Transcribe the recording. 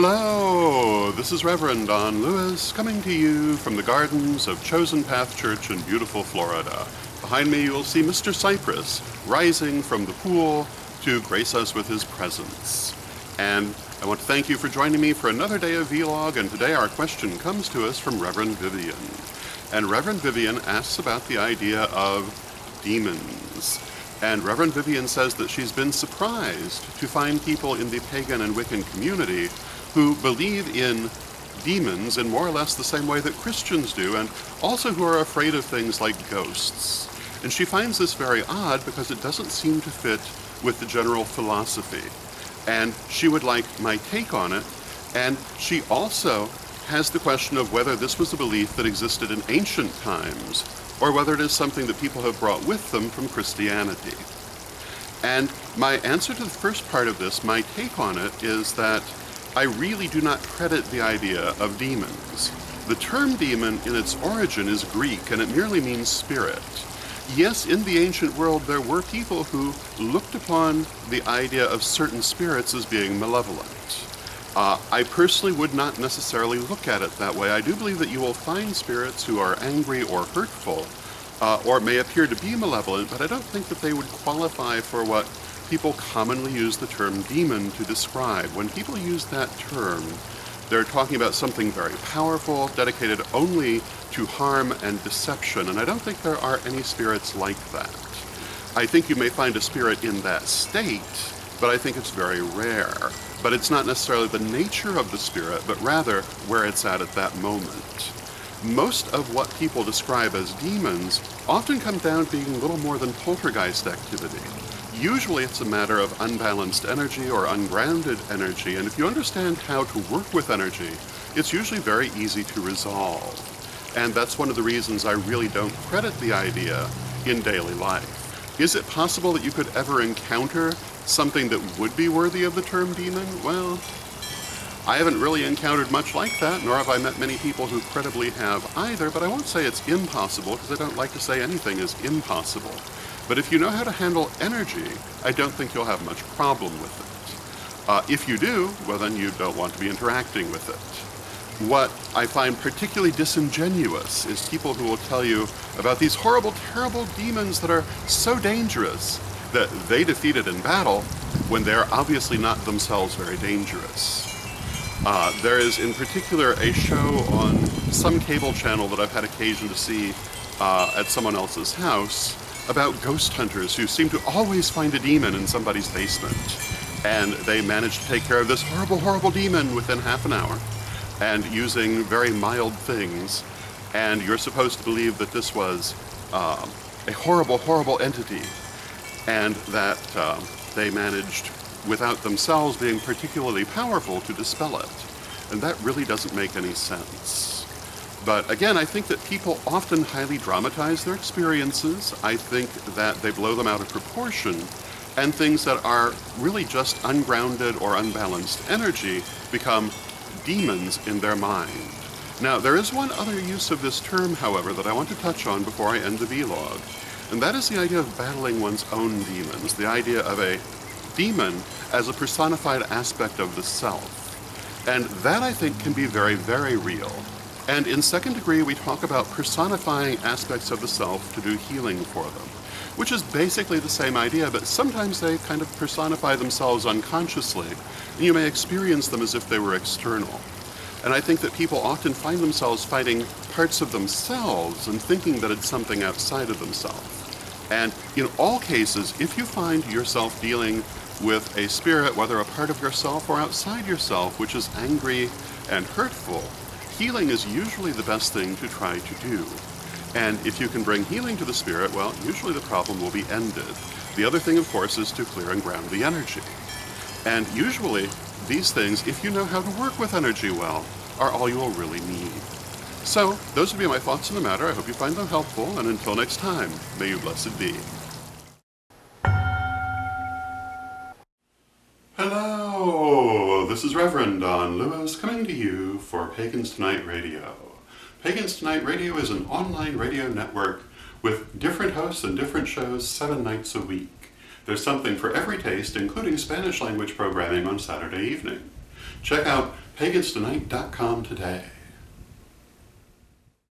Hello, this is Reverend Don Lewis coming to you from the gardens of Chosen Path Church in beautiful Florida. Behind me you will see Mr. Cypress rising from the pool to grace us with his presence. And I want to thank you for joining me for another day of vlog, and today our question comes to us from Reverend Vivian. And Reverend Vivian asks about the idea of demons. And Reverend Vivian says that she's been surprised to find people in the pagan and Wiccan community who believe in demons in more or less the same way that Christians do, and also who are afraid of things like ghosts. And she finds this very odd because it doesn't seem to fit with the general philosophy. And she would like my take on it. And she also has the question of whether this was a belief that existed in ancient times, or whether it is something that people have brought with them from Christianity. And my answer to the first part of this, my take on it, is that I really do not credit the idea of demons. The term demon in its origin is Greek, and it merely means spirit. Yes, in the ancient world there were people who looked upon the idea of certain spirits as being malevolent. I personally would not necessarily look at it that way. I do believe that you will find spirits who are angry or hurtful, or may appear to be malevolent, but I don't think that they would qualify for what people commonly use the term demon to describe. When people use that term, they're talking about something very powerful, dedicated only to harm and deception, and I don't think there are any spirits like that. I think you may find a spirit in that state, but I think it's very rare. But it's not necessarily the nature of the spirit, but rather where it's at that moment. Most of what people describe as demons often come down to being little more than poltergeist activity. Usually it's a matter of unbalanced energy or ungrounded energy, and if you understand how to work with energy, it's usually very easy to resolve. And that's one of the reasons I really don't credit the idea in daily life. Is it possible that you could ever encounter something that would be worthy of the term demon? Well, I haven't really encountered much like that, nor have I met many people who credibly have either, but I won't say it's impossible, because I don't like to say anything is impossible. But if you know how to handle energy, I don't think you'll have much problem with it. If you do, well then you don't want to be interacting with it. What I find particularly disingenuous is people who will tell you about these horrible, terrible demons that are so dangerous that they defeated in battle when they're obviously not themselves very dangerous. There is in particular a show on some cable channel that I've had occasion to see at someone else's house about ghost hunters who seem to always find a demon in somebody's basement. And they manage to take care of this horrible, horrible demon within half an hour, and using very mild things. And you're supposed to believe that this was a horrible, horrible entity, and that they managed, without themselves being particularly powerful, to dispel it. And that really doesn't make any sense. But again, I think that people often highly dramatize their experiences. I think that they blow them out of proportion, and things that are really just ungrounded or unbalanced energy become demons in their mind. Now, there is one other use of this term, however, that I want to touch on before I end the vlog. And that is the idea of battling one's own demons, the idea of a demon as a personified aspect of the self. And that, I think, can be very, very real. And in Second Degree, we talk about personifying aspects of the self to do healing for them, which is basically the same idea, but sometimes they kind of personify themselves unconsciously, and you may experience them as if they were external. And I think that people often find themselves fighting parts of themselves and thinking that it's something outside of themselves. And in all cases, if you find yourself dealing with a spirit, whether a part of yourself or outside yourself, which is angry and hurtful, healing is usually the best thing to try to do. And if you can bring healing to the spirit, well, usually the problem will be ended. The other thing, of course, is to clear and ground the energy. And usually, these things, if you know how to work with energy well, are all you will really need. So, those would be my thoughts on the matter. I hope you find them helpful, and until next time, may you blessed be. Hello, this is Reverend Don Lewis coming to you for Pagans Tonight Radio. Pagans Tonight Radio is an online radio network with different hosts and different shows 7 nights a week. There's something for every taste, including Spanish language programming on Saturday evening. Check out paganstonight.com today.